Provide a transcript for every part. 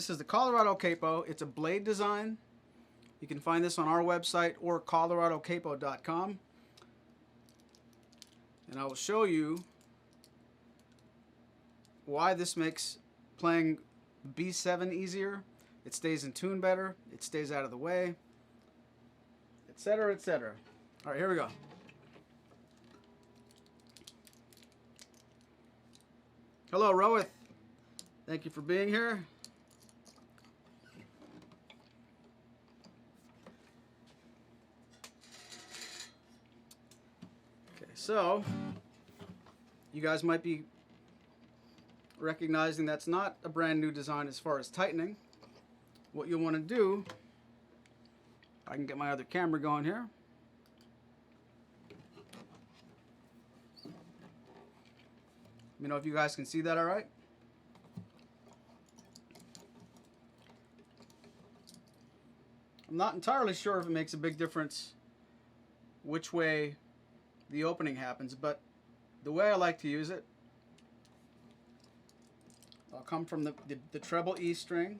This is the Colorado Capo. It's a blade design. You can find this on our website or coloradocapo.com. And I will show you why this makes playing B7 easier. It stays in tune better. It stays out of the way, etc., etc. All right, here we go. Hello, Rohith. Thank you for being here. Okay, so you guys might be recognizing that's not a brand new design as far as tightening. What you'll want to do, I can get my other camera going here. Let me know if you guys can see that all right. I'm not entirely sure if it makes a big difference which way the opening happens, but the way I like to use it, I'll come from the treble E string.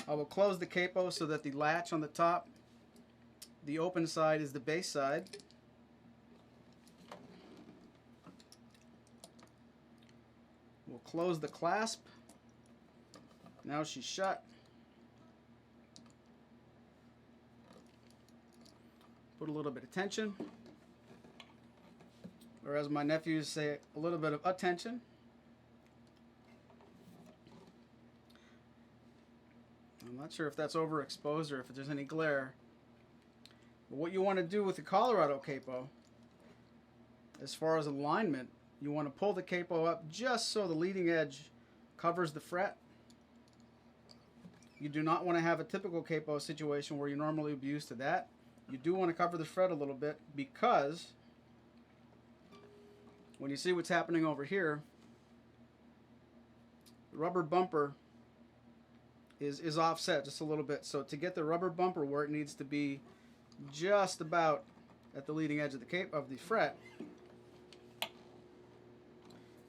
I will close the capo so that the latch on the top, the open side, is the bass side. We'll close the clasp. Now she's shut. Put a little bit of tension, or as my nephews say, a little bit of attention. I'm not sure if that's overexposed or if there's any glare. But what you want to do with the Colorado Capo, as far as alignment, you want to pull the capo up just so the leading edge covers the fret. You do not want to have a typical capo situation where you normally would be used to that. You do want to cover the fret a little bit, because when you see what's happening over here, the rubber bumper is offset just a little bit. So to get the rubber bumper where it needs to be, just about at the leading edge of the fret,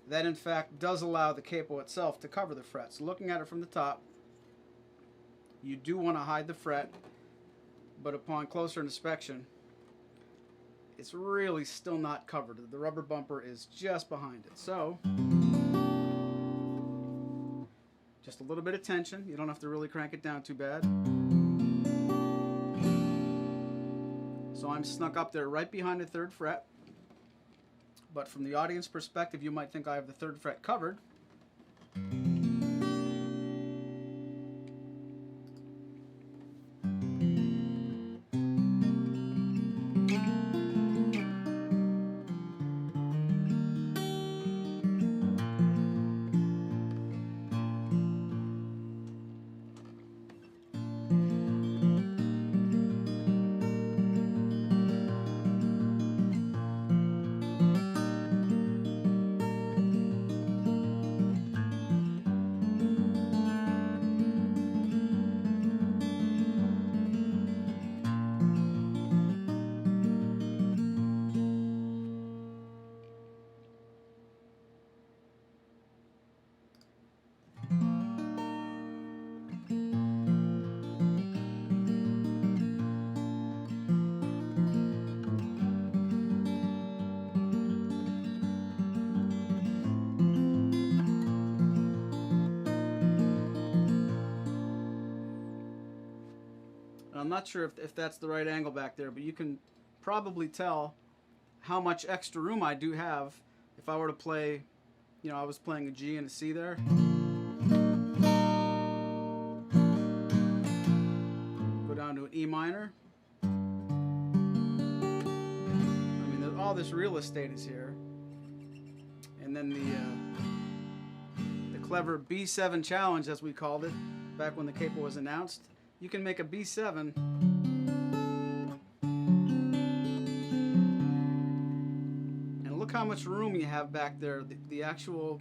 that in fact does allow the capo itself to cover the fret. So looking at it from the top, you do want to hide the fret, but upon closer inspection, it's really still not covered. The rubber bumper is just behind it. So just a little bit of tension. You don't have to really crank it down too bad. So I'm snuck up there right behind the 3rd fret. But from the audience perspective, you might think I have the 3rd fret covered. I'm not sure if that's the right angle back there, but you can probably tell how much extra room I do have if I were to play, you know, I was playing a G and a C there. Go down to an E minor. I mean, all this real estate is here. And then the clever B7 challenge, as we called it, back when the capo was announced. You can make a B7 and look how much room you have back there. The actual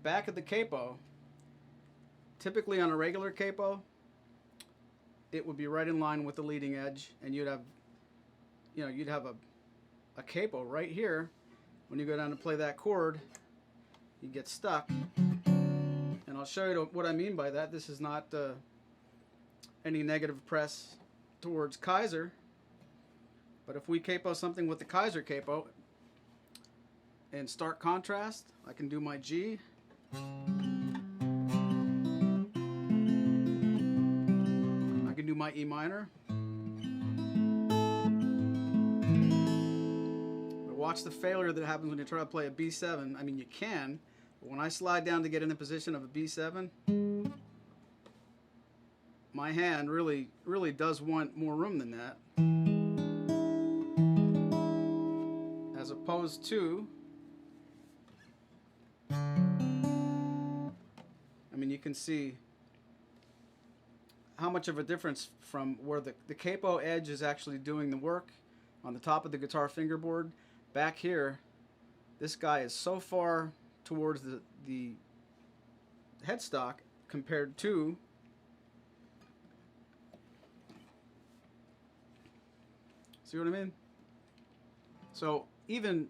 back of the capo, typically on a regular capo, it would be right in line with the leading edge, and you'd have, you know, you'd have a capo right here. When you go down to play that chord, you get stuck, and I'll show you what I mean by that. This is not any negative press towards Kaiser. But if we capo something with the Kaiser capo, in stark contrast, I can do my G. I can do my E minor. But watch the failure that happens when you try to play a B7. I mean, you can, but when I slide down to get in the position of a B7, my hand really does want more room than that. As opposed to, I mean, you can see how much of a difference from where the capo edge is actually doing the work on the top of the guitar fingerboard. Back here, this guy is so far towards the headstock compared to see what I mean? So even,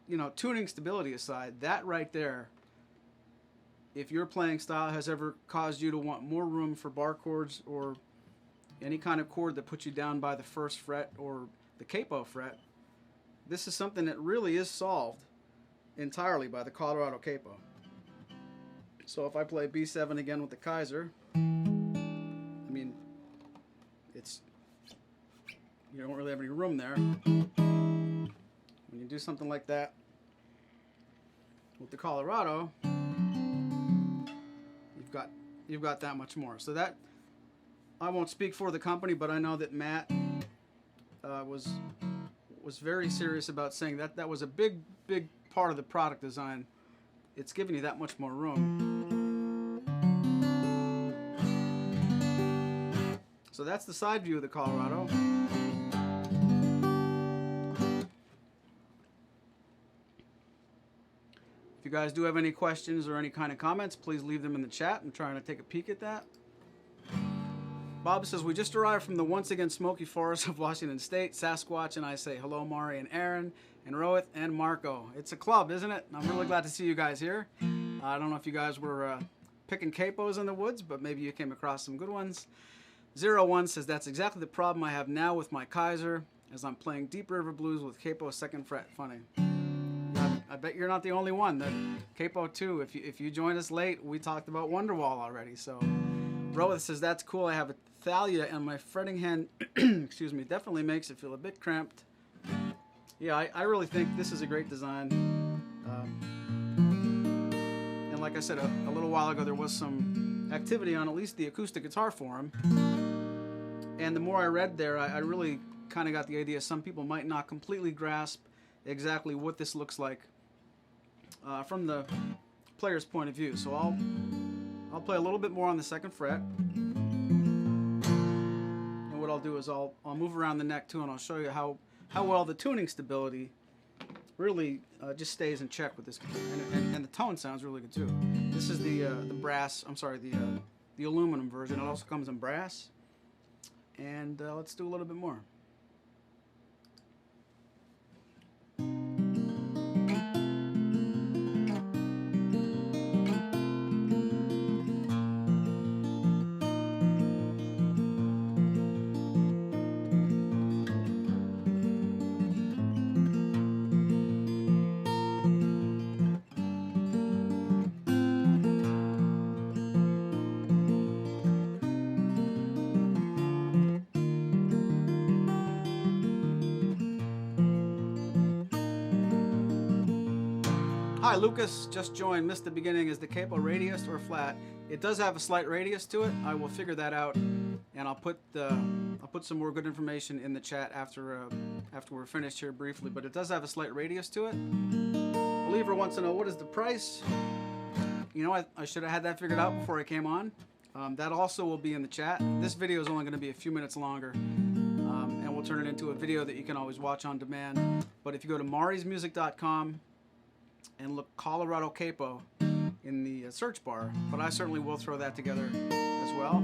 you know, tuning stability aside, that right there, if your playing style has ever caused you to want more room for bar chords or any kind of chord that puts you down by the first fret or the capo fret, this is something that really is solved entirely by the Colorado Capo. So if I play B7 again with the Kaiser, I mean, it's, you don't really have any room there. When you do something like that with the Colorado, you've got that much more. So that, I won't speak for the company, but I know that Matt was very serious about saying that that was a big part of the product design. It's giving you that much more room. So that's the side view of the Colorado. If you guys do have any questions or any kind of comments, please leave them in the chat. I'm trying to take a peek at that. Bob says, we just arrived from the once again smoky forest of Washington State. Sasquatch and I say hello, Maury and Aaron and Rohit and Marco. It's a club, isn't it? I'm really glad to see you guys here. I don't know if you guys were picking capos in the woods, but maybe you came across some good ones. 01 says, that's exactly the problem I have now with my Kaiser, as I'm playing Deep River Blues with capo 2nd fret. Funny. I bet you're not the only one. That capo 2, if you joined us late, we talked about Wonderwall already. So Rohit says, that's cool. I have a Thalia and my fretting hand excuse me, definitely makes it feel a bit cramped. Yeah, I really think this is a great design. And like I said a little while ago, there was some activity on at least the acoustic guitar forum. And the more I read there, I really kind of got the idea some people might not completely grasp exactly what this looks like from the player's point of view. So I'll play a little bit more on the 2nd fret. And what I'll do is I'll move around the neck too, and I'll show you how well the tuning stability really just stays in check with this guitar. And the tone sounds really good too. This is the brass, I'm sorry, the aluminum version. It also comes in brass. And let's do a little bit more. Hi, Lucas just joined. Missed the beginning. Is the capo radius or flat? It does have a slight radius to it. I will figure that out, and I'll put some more good information in the chat after we're finished here briefly. But it does have a slight radius to it. Believer wants to know, what is the price? You know, I should have had that figured out before I came on. That also will be in the chat. This video is only going to be a few minutes longer, and we'll turn it into a video that you can always watch on demand. But if you go to maurysmusic.com and look Colorado Capo in the search bar, but I certainly will throw that together as well.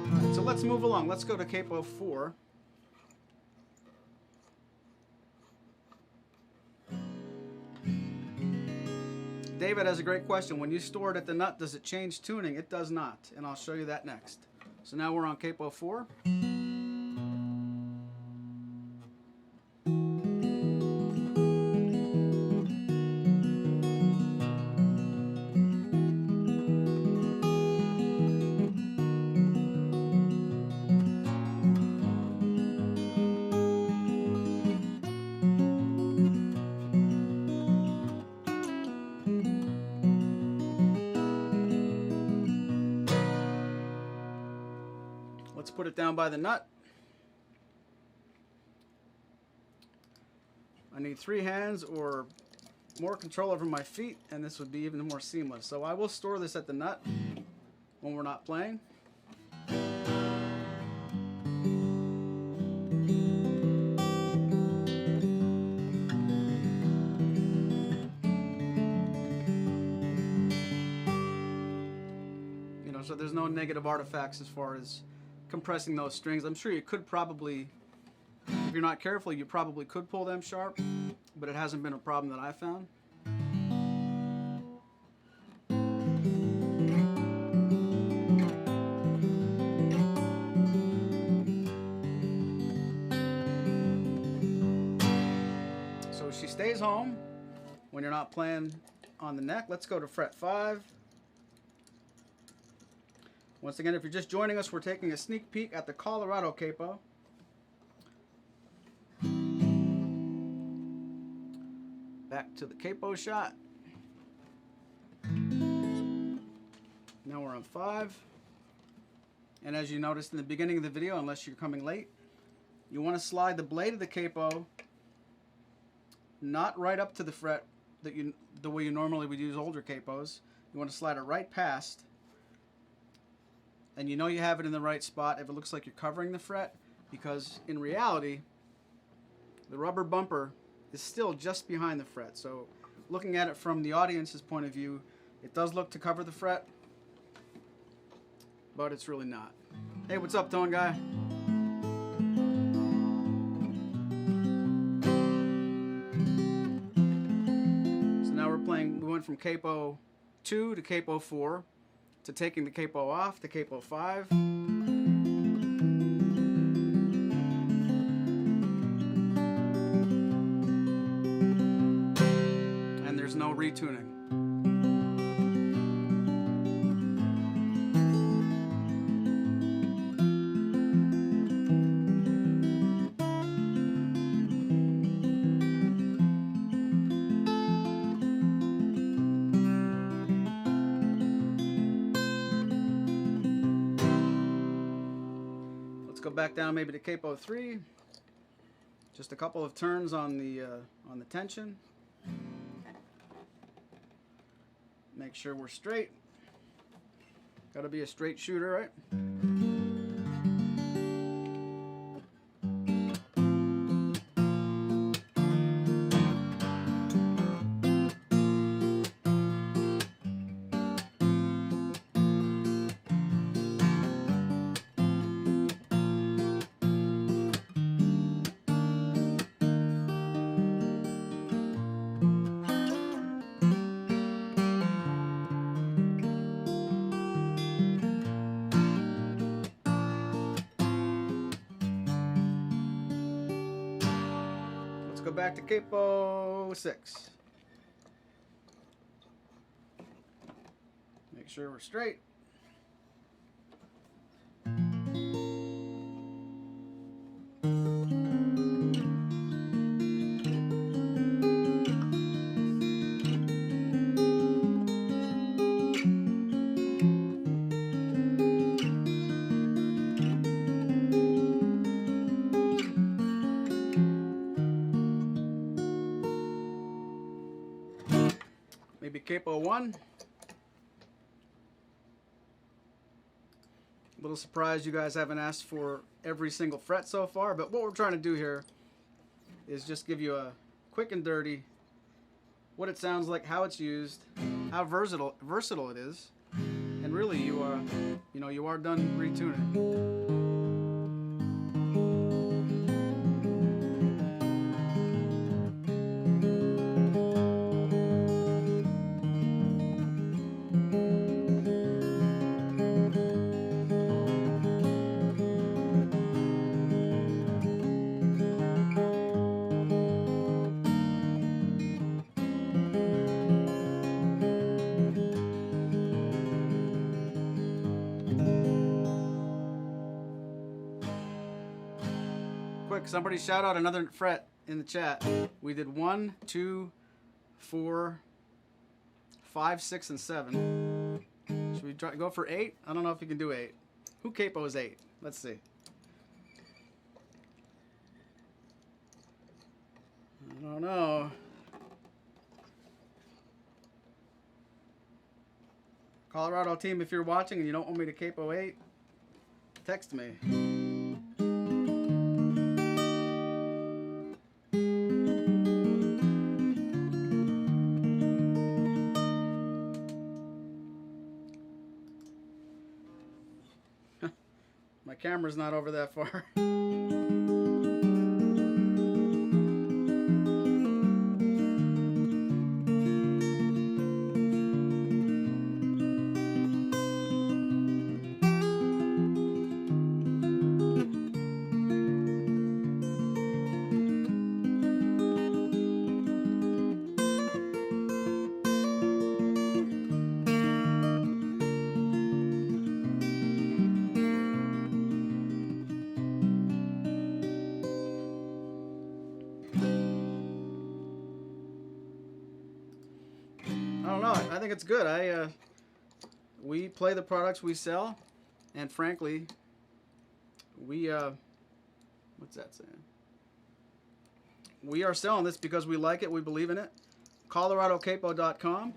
All right, so let's move along. Let's go to Capo 4. David has a great question. When you store it at the nut, does it change tuning? It does not, and I'll show you that next. So now we're on capo 4. Let's put it down by the nut. I need 3 hands or more control over my feet, and this would be even more seamless. So I will store this at the nut when we're not playing. You know, so there's no negative artifacts as far as compressing those strings. I'm sure you could probably, if you're not careful, you probably could pull them sharp, but it hasn't been a problem that I found. So she stays home when you're not playing on the neck. Let's go to fret 5. Once again, if you're just joining us, we're taking a sneak peek at the Colorado Capo. Back to the capo shot. Now we're on 5. And as you noticed in the beginning of the video, unless you're coming late, you want to slide the blade of the capo not right up to the fret that the way you normally would use older capos. You want to slide it right past. And you know you have it in the right spot if it looks like you're covering the fret, because in reality, the rubber bumper is still just behind the fret. So looking at it from the audience's point of view, it does look to cover the fret, but it's really not. Hey, what's up, Tone Guy? So now we're playing, we went from capo 2 to capo 4. To taking the capo off to capo 5. And there's no retuning. Go back down maybe to capo 3. Just a couple of turns on the tension. Make sure we're straight. Got to be a straight shooter, right? Go back to capo 6. Make sure we're straight. Maybe capo 1. A little surprised you guys haven't asked for every single fret so far, but what we're trying to do here is just give you a quick and dirty what it sounds like, how it's used, how versatile it is, and really you are done retuning. quick. Somebody shout out another fret in the chat. We did 1, 2, 4, 5, 6, and 7. Should we go for 8? I don't know if you can do 8. Who capo is 8? Let's see. I don't know. Colorado team, if you're watching and you don't want me to capo 8, text me. My camera's not over that far. I don't know. I think it's good. We play the products we sell, and frankly, we what's that saying? We are selling this because we like it. We believe in it. ColoradoCapo.com.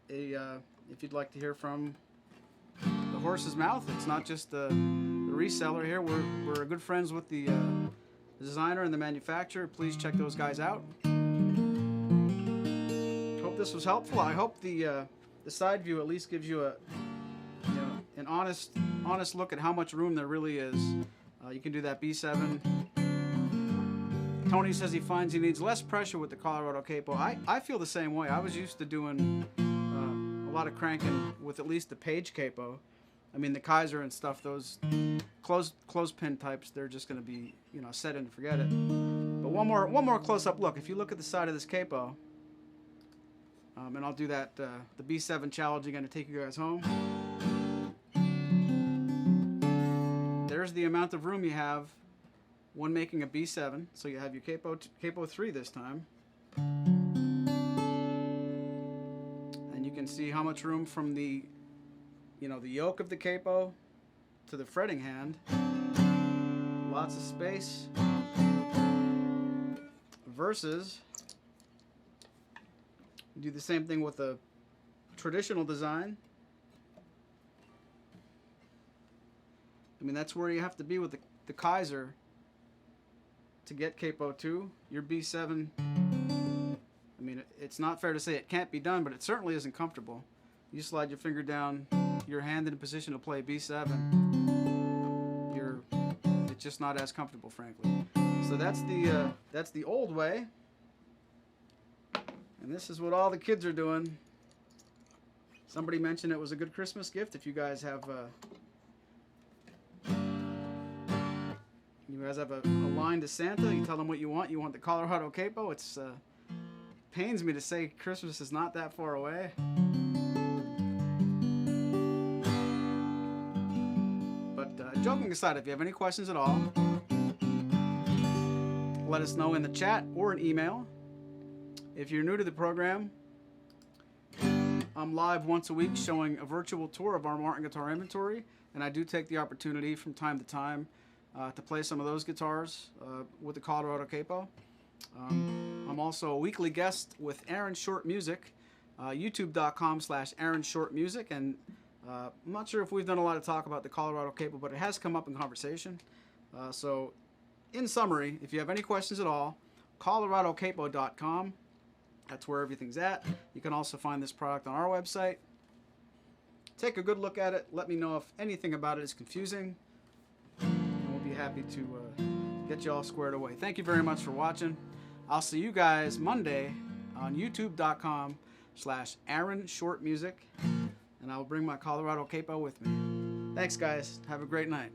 If you'd like to hear from the horse's mouth, it's not just the reseller here. We're good friends with the designer and the manufacturer. Please check those guys out. This was helpful. I hope the side view at least gives you an honest look at how much room there really is. You can do that B7. Tony says he finds he needs less pressure with the Colorado Capo. I feel the same way. I was used to doing a lot of cranking with at least the Page Capo. I mean the Kaiser and stuff. Those closed pin types, they're just going to be set in and forget it. But one more close up look. If you look at the side of this Capo. And I'll do that, the B7 challenge again to take you guys home. There's the amount of room you have when making a B7. So you have your Capo 3 this time. And you can see how much room from the yoke of the Capo to the fretting hand. Lots of space. Versus... do the same thing with a traditional design. I mean, that's where you have to be with the Kaiser to get Capo 2. Your B7, I mean, it's not fair to say it can't be done, but it certainly isn't comfortable. You slide your finger down, your hand in a position to play B7. It's just not as comfortable, frankly. So that's the old way. And this is what all the kids are doing. Somebody mentioned it was a good Christmas gift. If you guys have a line to Santa, you tell them what you want. You want the Colorado Capo. It's pains me to say Christmas is not that far away. But joking aside, if you have any questions at all, let us know in the chat or an email. If you're new to the program, I'm live once a week showing a virtual tour of our Martin guitar inventory, and I do take the opportunity from time to time to play some of those guitars with the Colorado Capo. I'm also a weekly guest with Aaron Short Music, youtube.com/Aaron Short Music, and I'm not sure if we've done a lot of talk about the Colorado Capo, but it has come up in conversation. So in summary, if you have any questions at all, ColoradoCapo.com. That's where everything's at. You can also find this product on our website. Take a good look at it. Let me know if anything about it is confusing. And we'll be happy to get you all squared away. Thank you very much for watching. I'll see you guys Monday on youtube.com/Aaron Short Music. And I'll bring my Colorado Capo with me. Thanks, guys. Have a great night.